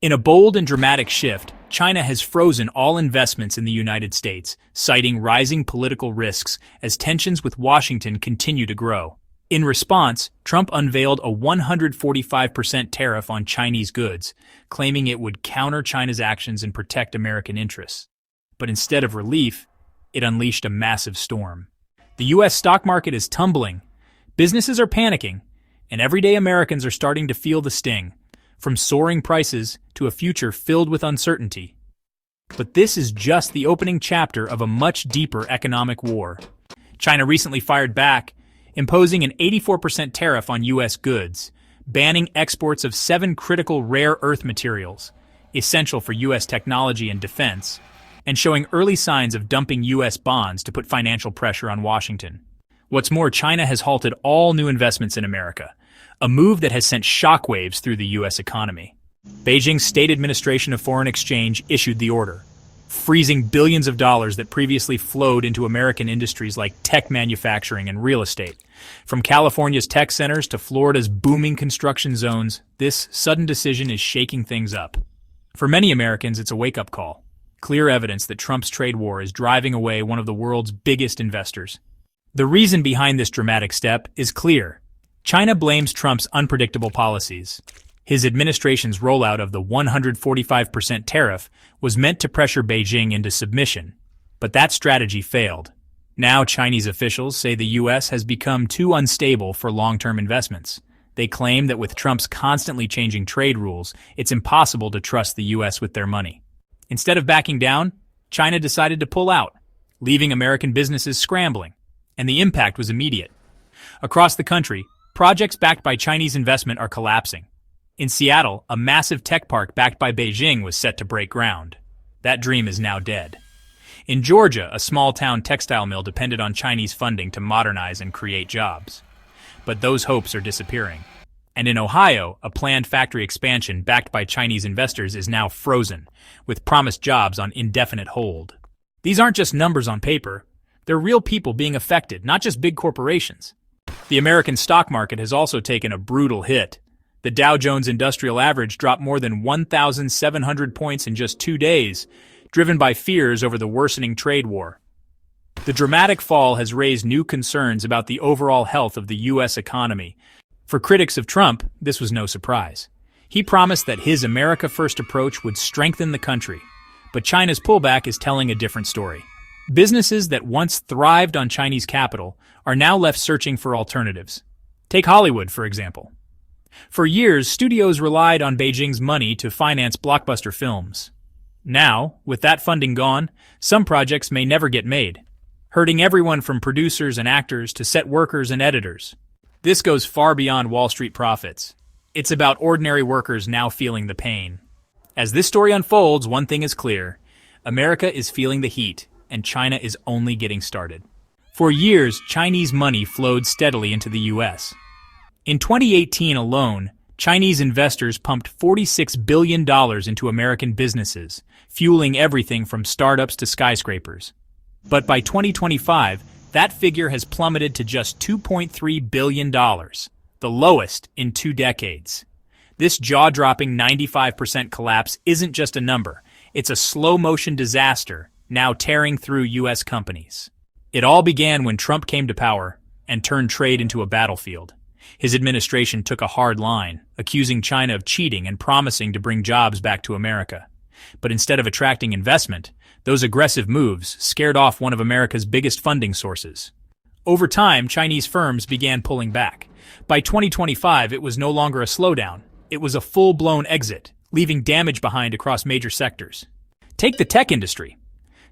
In a bold and dramatic shift, China has frozen all investments in the United States, citing rising political risks as tensions with Washington continue to grow. In response, Trump unveiled a 145% tariff on Chinese goods, claiming it would counter China's actions and protect American interests. But instead of relief, it unleashed a massive storm. The U.S. stock market is tumbling, businesses are panicking, and everyday Americans are starting to feel the sting, from soaring prices to a future filled with uncertainty. But this is just the opening chapter of a much deeper economic war. China recently fired back, imposing an 84% tariff on U.S. goods, banning exports of 7 critical rare earth materials, essential for U.S. technology and defense, and showing early signs of dumping U.S. bonds to put financial pressure on Washington. What's more, China has halted all new investments in America, a move that has sent shockwaves through the U.S. economy. Beijing's State Administration of Foreign Exchange issued the order, freezing billions of dollars that previously flowed into American industries like tech manufacturing and real estate. From California's tech centers to Florida's booming construction zones, this sudden decision is shaking things up. For many Americans, it's a wake-up call. Clear evidence that Trump's trade war is driving away one of the world's biggest investors. The reason behind this dramatic step is clear. China blames Trump's unpredictable policies. His administration's rollout of the 145% tariff was meant to pressure Beijing into submission, but that strategy failed. Now Chinese officials say the U.S. has become too unstable for long-term investments. They claim that with Trump's constantly changing trade rules, it's impossible to trust the U.S. with their money. Instead of backing down, China decided to pull out, leaving American businesses scrambling, and the impact was immediate. Across the country, projects backed by Chinese investment are collapsing. In Seattle, a massive tech park backed by Beijing was set to break ground. That dream is now dead. In Georgia, a small-town textile mill depended on Chinese funding to modernize and create jobs. But those hopes are disappearing. And in Ohio, a planned factory expansion backed by Chinese investors is now frozen, with promised jobs on indefinite hold. These aren't just numbers on paper. They're real people being affected, not just big corporations. The American stock market has also taken a brutal hit. The Dow Jones Industrial Average dropped more than 1,700 points in just 2 days, driven by fears over the worsening trade war. The dramatic fall has raised new concerns about the overall health of the U.S. economy. For critics of Trump, this was no surprise. He promised that his America First approach would strengthen the country, but China's pullback is telling a different story. Businesses that once thrived on Chinese capital are now left searching for alternatives. Take Hollywood, for example. For years, studios relied on Beijing's money to finance blockbuster films. Now, with that funding gone, some projects may never get made, hurting everyone from producers and actors to set workers and editors. This goes far beyond Wall Street profits. It's about ordinary workers now feeling the pain. As this story unfolds, one thing is clear. America is feeling the heat, and China is only getting started. For years, Chinese money flowed steadily into the U.S. In 2018 alone, Chinese investors pumped $46 billion into American businesses, fueling everything from startups to skyscrapers. But by 2025, that figure has plummeted to just $2.3 billion, the lowest in 2 decades. This jaw-dropping 95% collapse isn't just a number, it's a slow-motion disaster now tearing through U.S. companies. It all began when Trump came to power and turned trade into a battlefield. His administration took a hard line, accusing China of cheating and promising to bring jobs back to America. But instead of attracting investment, those aggressive moves scared off one of America's biggest funding sources. Over time, Chinese firms began pulling back. By 2025, it was no longer a slowdown. It was a full-blown exit, leaving damage behind across major sectors. Take the tech industry.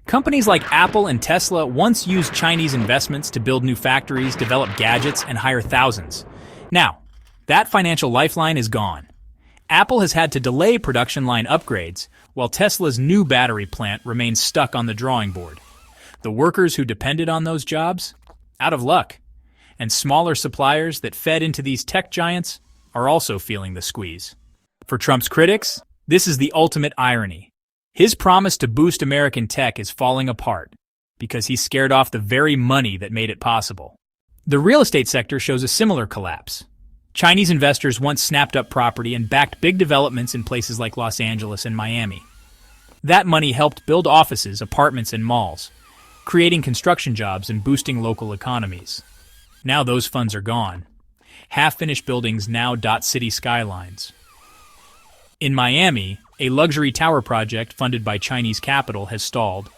Companies like Apple and Tesla once used Chinese investments to build new factories, develop gadgets, and hire thousands. Now, that financial lifeline is gone. Apple has had to delay production line upgrades, while Tesla's new battery plant remains stuck on the drawing board. The workers who depended on those jobs? Out of luck. And smaller suppliers that fed into these tech giants are also feeling the squeeze. For Trump's critics, this is the ultimate irony. His promise to boost American tech is falling apart because he scared off the very money that made it possible. The real estate sector shows a similar collapse. Chinese investors once snapped up property and backed big developments in places like Los Angeles and Miami. That money helped build offices, apartments, and malls, creating construction jobs and boosting local economies. Now those funds are gone. Half-finished buildings now dot city skylines. In Miami, a luxury tower project funded by Chinese capital has stalled,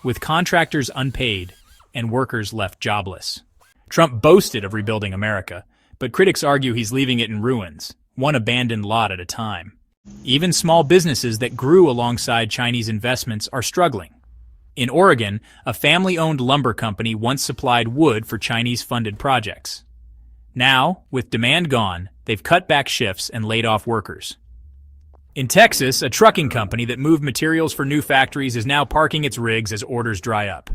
with contractors unpaid and workers left jobless. Trump boasted of rebuilding America, but critics argue he's leaving it in ruins, one abandoned lot at a time. Even small businesses that grew alongside Chinese investments are struggling. In Oregon, a family-owned lumber company once supplied wood for Chinese-funded projects. Now, with demand gone, they've cut back shifts and laid off workers. In Texas, a trucking company that moved materials for new factories is now parking its rigs as orders dry up.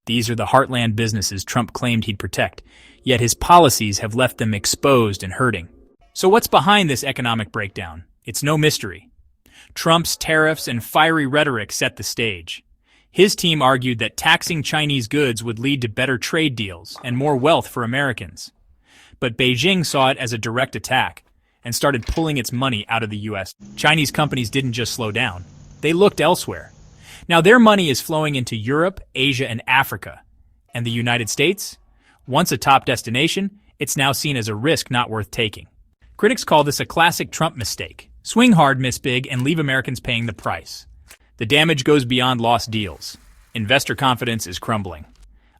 These are the Heartland businesses Trump claimed he'd protect, yet his policies have left them exposed and hurting. So what's behind this economic breakdown? It's no mystery. Trump's tariffs and fiery rhetoric set the stage. His team argued that taxing Chinese goods would lead to better trade deals and more wealth for Americans. But Beijing saw it as a direct attack and started pulling its money out of the U.S. Chinese companies didn't just slow down. They looked elsewhere. Now their money is flowing into Europe, Asia, and Africa. And the United States? Once a top destination, it's now seen as a risk not worth taking. Critics call this a classic Trump mistake. Swing hard, miss big, and leave Americans paying the price. The damage goes beyond lost deals. Investor confidence is crumbling.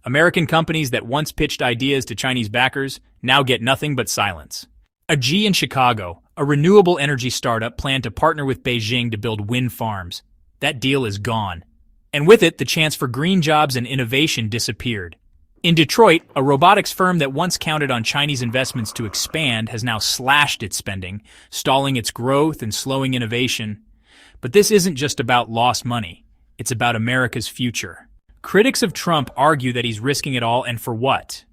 American companies that once pitched ideas to Chinese backers now get nothing but silence. A G in Chicago, a renewable energy startup, planned to partner with Beijing to build wind farms. That deal is gone. And with it, the chance for green jobs and innovation disappeared. In Detroit, a robotics firm that once counted on Chinese investments to expand has now slashed its spending, stalling its growth and slowing innovation. But this isn't just about lost money. It's about America's future. Critics of Trump argue that he's risking it all, and for what?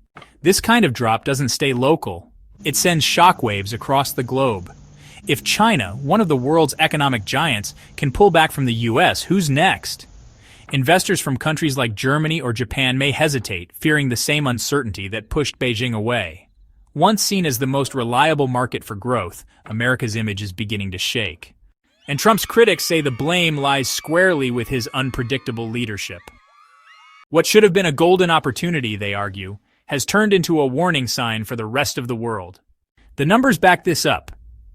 This kind of drop doesn't stay local. It sends shockwaves across the globe. If China, one of the world's economic giants, can pull back from the U.S., who's next? Investors from countries like Germany or Japan may hesitate, fearing the same uncertainty that pushed Beijing away. Once seen as the most reliable market for growth, America's image is beginning to shake. And Trump's critics say the blame lies squarely with his unpredictable leadership. What should have been a golden opportunity, they argue, has turned into a warning sign for the rest of the world. The numbers back this up.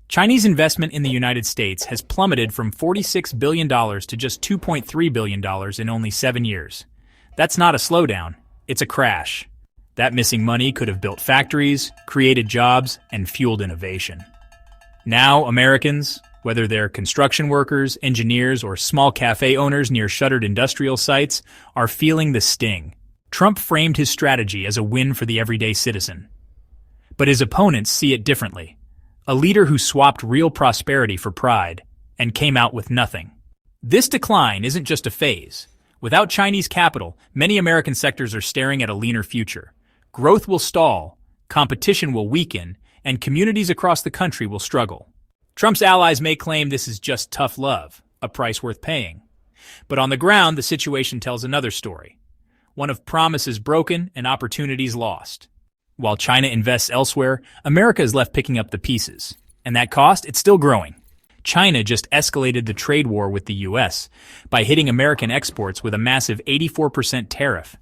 Chinese investment in the United States has plummeted from $46 billion to just $2.3 billion in only 7 years. That's not a slowdown, it's a crash. That missing money could have built factories, created jobs, and fueled innovation. Now, Americans, whether they're construction workers, engineers, or small cafe owners near shuttered industrial sites, are feeling the sting. Trump framed his strategy as a win for the everyday citizen. But his opponents see it differently. A leader who swapped real prosperity for pride and came out with nothing. This decline isn't just a phase. Without Chinese capital, many American sectors are staring at a leaner future. Growth will stall, competition will weaken, and communities across the country will struggle. Trump's allies may claim this is just tough love, a price worth paying. But on the ground, the situation tells another story. One of promises broken and opportunities lost. While China invests elsewhere, America is left picking up the pieces. And that cost, it's still growing. China just escalated the trade war with the U.S. by hitting American exports with a massive 84% tariff.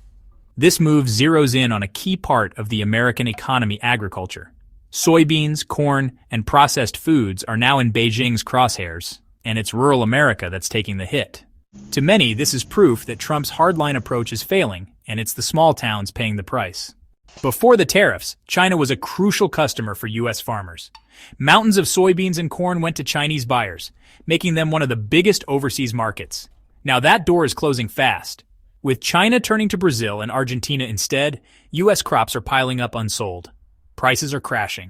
This move zeroes in on a key part of the American economy: agriculture. Soybeans, corn, and processed foods are now in Beijing's crosshairs, and it's rural America that's taking the hit. To many, this is proof that Trump's hardline approach is failing, and it's the small towns paying the price. Before the tariffs, China was a crucial customer for U.S. farmers. Mountains of soybeans and corn went to Chinese buyers, making them one of the biggest overseas markets. Now that door is closing fast. With China turning to Brazil and Argentina instead, U.S. crops are piling up unsold. Prices are crashing.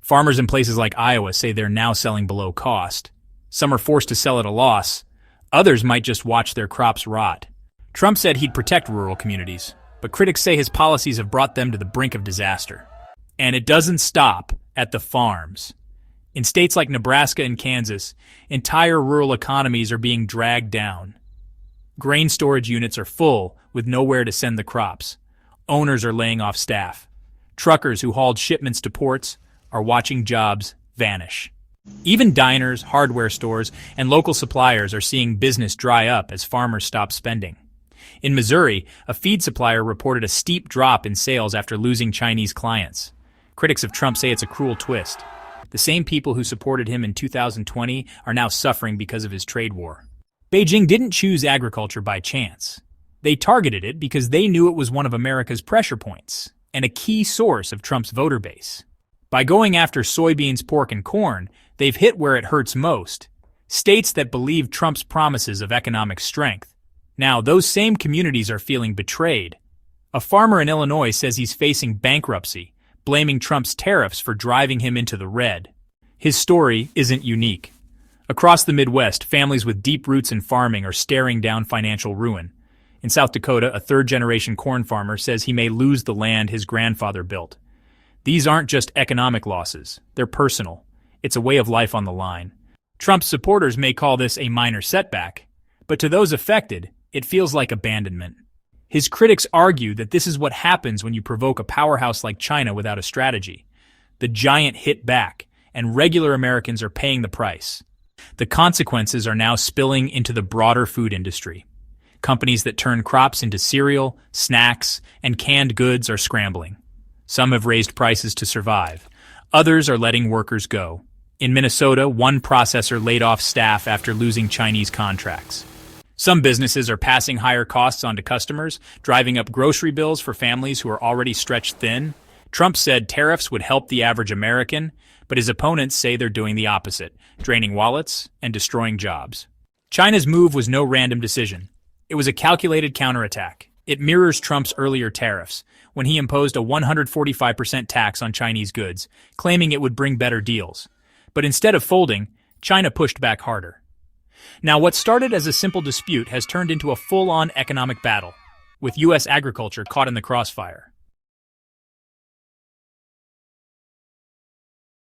Farmers in places like Iowa say they're now selling below cost. Some are forced to sell at a loss. Others might just watch their crops rot. Trump said he'd protect rural communities, but critics say his policies have brought them to the brink of disaster. And it doesn't stop at the farms. In states like Nebraska and Kansas, entire rural economies are being dragged down. Grain storage units are full, with nowhere to send the crops. Owners are laying off staff. Truckers who hauled shipments to ports are watching jobs vanish. Even diners, hardware stores, and local suppliers are seeing business dry up as farmers stop spending. In Missouri, a feed supplier reported a steep drop in sales after losing Chinese clients. Critics of Trump say it's a cruel twist. The same people who supported him in 2020 are now suffering because of his trade war. Beijing didn't choose agriculture by chance. They targeted it because they knew it was one of America's pressure points and a key source of Trump's voter base. By going after soybeans, pork, and corn, they've hit where it hurts most, states that believe Trump's promises of economic strength. Now, those same communities are feeling betrayed. A farmer in Illinois says he's facing bankruptcy, blaming Trump's tariffs for driving him into the red. His story isn't unique. Across the Midwest, families with deep roots in farming are staring down financial ruin. In South Dakota, a third-generation corn farmer says he may lose the land his grandfather built. These aren't just economic losses, they're personal. It's a way of life on the line. Trump's supporters may call this a minor setback, but to those affected, it feels like abandonment. His critics argue that this is what happens when you provoke a powerhouse like China without a strategy. The giant hit back, and regular Americans are paying the price. The consequences are now spilling into the broader food industry. Companies that turn crops into cereal, snacks, and canned goods are scrambling. Some have raised prices to survive. Others are letting workers go. In Minnesota, one processor laid off staff after losing Chinese contracts. Some businesses are passing higher costs onto customers, driving up grocery bills for families who are already stretched thin. Trump said tariffs would help the average American, but his opponents say they're doing the opposite, draining wallets and destroying jobs. China's move was no random decision. It was a calculated counterattack. It mirrors Trump's earlier tariffs, when he imposed a 145% tax on Chinese goods, claiming it would bring better deals. But instead of folding, China pushed back harder. Now, what started as a simple dispute has turned into a full-on economic battle, with U.S. agriculture caught in the crossfire.